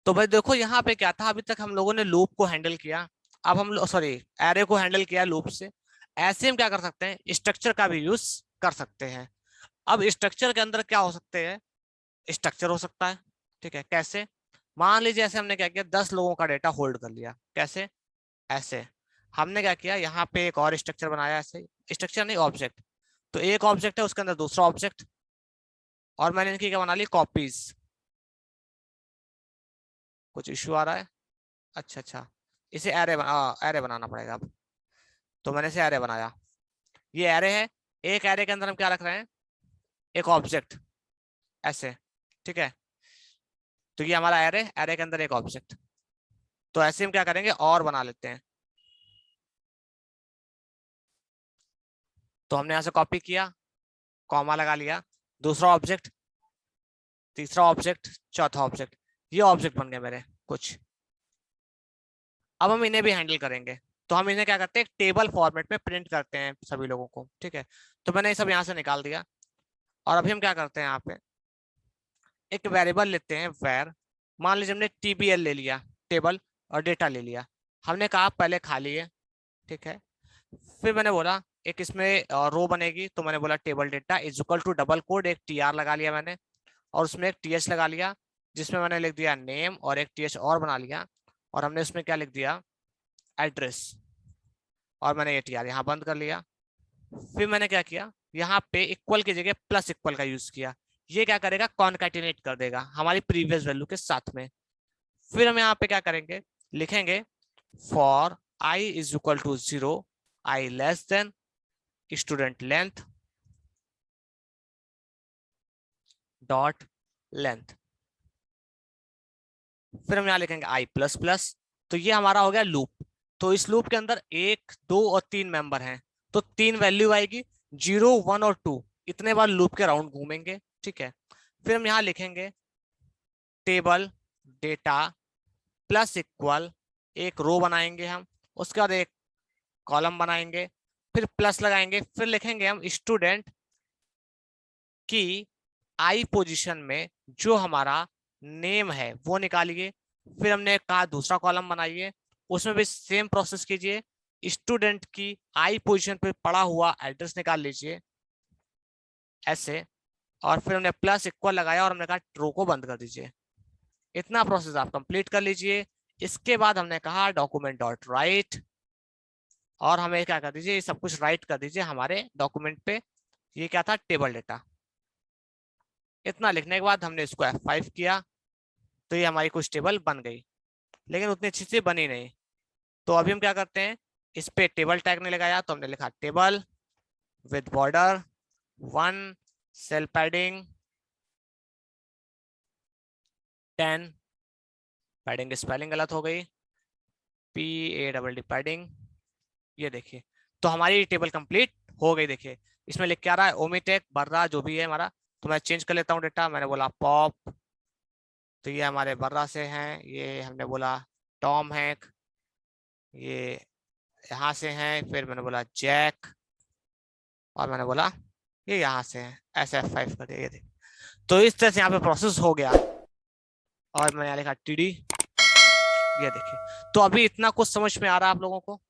तो भाई देखो यहाँ पे क्या था, अभी तक हम लोगों ने लूप को हैंडल किया, अब हम सॉरी एरे को हैंडल किया लूप से। ऐसे हम क्या कर सकते हैं, स्ट्रक्चर का भी यूज कर सकते हैं। अब स्ट्रक्चर के अंदर क्या हो सकते हैं, स्ट्रक्चर हो सकता है। ठीक है, कैसे? मान लीजिए ऐसे हमने क्या किया, 10 लोगों का डेटा होल्ड कर लिया। कैसे? ऐसे हमने क्या किया, यहाँ पे एक और स्ट्रक्चर बनाया, ऐसे स्ट्रक्चर नहीं ऑब्जेक्ट। तो एक ऑब्जेक्ट है, उसके अंदर दूसरा ऑब्जेक्ट, और मैंने इनकी क्या बना ली, कॉपीज। कुछ इश्यू आ रहा है? अच्छा अच्छा, इसे एरे बनाना पड़ेगा अब। तो मैंने इसे एरे बनाया, ये एरे है। एक एरे के अंदर हम क्या रख रहे हैं, एक ऑब्जेक्ट, ऐसे। ठीक है, तो ये हमारा एरे, एरे के अंदर एक ऑब्जेक्ट। तो ऐसे हम क्या करेंगे, और बना लेते हैं। तो हमने यहां से कॉपी किया, कॉमा लगा लिया, दूसरा ऑब्जेक्ट, तीसरा ऑब्जेक्ट, चौथा ऑब्जेक्ट। ये ऑब्जेक्ट बन गए मेरे कुछ। अब हम इन्हें भी हैंडल करेंगे। तो हम इन्हें क्या करते हैं, एक टेबल फॉर्मेट में प्रिंट करते हैं सभी लोगों को। ठीक है, तो मैंने ये सब यहाँ से निकाल दिया। और अभी हम क्या करते हैं, यहाँ पे एक वेरिएबल लेते हैं वेर। मान लीजिए हमने टीबीएल ले लिया, टेबल, और डेटा ले लिया। हमने कहा पहले खाली है। ठीक है, फिर मैंने बोला एक इसमें रो बनेगी, तो मैंने बोला table data is equal to double code, एक टीआर लगा लिया मैंने, और उसमें एक टीएच लगा लिया, जिसमें मैंने लिख दिया नेम, और एक टीएच और बना लिया, और हमने उसमें क्या लिख दिया, एड्रेस। और मैंने ये टीआर यहाँ बंद कर लिया। फिर मैंने क्या किया, यहाँ पे इक्वल की जगह प्लस इक्वल का यूज किया। ये क्या करेगा, कॉन्कैटिनेट कर देगा हमारी प्रीवियस वैल्यू के साथ में। फिर हम यहाँ पे क्या करेंगे, लिखेंगे for I is equal to 0, I less than student length dot length. फिर हम यहाँ लिखेंगे आई प्लस प्लस। तो ये हमारा हो गया लूप। तो इस लूप के अंदर 1, 2 और 3 मेंबर हैं, तो 3 वैल्यू आएगी, 0, 1 और 2। इतने बार लूप के राउंड घूमेंगे। ठीक है, फिर हम यहाँ लिखेंगे टेबल डेटा प्लस इक्वल, एक रो बनाएंगे हम, उसके बाद एक कॉलम बनाएंगे, फिर प्लस लगाएंगे, फिर लिखेंगे हम स्टूडेंट की आई पोजीशन में जो हमारा नेम है वो निकालिए। फिर हमने कहा दूसरा कॉलम बनाइए, उसमें भी सेम प्रोसेस कीजिए, स्टूडेंट की आई पोजीशन पे पड़ा हुआ एड्रेस निकाल लीजिए, ऐसे। और फिर हमने प्लस इक्वल लगाया, और हमने कहा रो को बंद कर दीजिए। इतना प्रोसेस आप कंप्लीट कर लीजिए। इसके बाद हमने कहा डॉक्यूमेंट डॉट राइट, और हमें क्या कर दीजिए, ये सब कुछ राइट कर दीजिए हमारे डॉक्यूमेंट पे। ये क्या था, टेबल डेटा। इतना लिखने के बाद हमने इसको F5 किया, तो ये हमारी कुछ टेबल बन गई, लेकिन उतनी अच्छी से बनी नहीं। तो अभी हम क्या करते हैं, इस पे टेबल टैग नहीं लगाया, तो हमने लिखा table with border 1, cell padding 10, padding spelling गलत हो गई, PADD पैडिंग। ये देखिए, तो हमारी टेबल कंप्लीट हो गई। देखिए इसमें लिख के आ रहा है ओमिटेक बर्रा जो भी है हमारा। तो मैं चेंज कर लेता हूँ डेटा, मैंने बोला पॉप, तो ये हमारे बर्रा से हैं। ये हमने बोला टॉम हैक, ये यहाँ से हैं। फिर मैंने बोला जैक, और मैंने बोला ये यहाँ से है, SF5 कर दिया। ये देखिए, तो इस तरह से यहाँ पे प्रोसेस हो गया। और मैंने यहाँ लिखा TD। ये देखिए, तो अभी इतना कुछ समझ में आ रहा है आप लोगों को?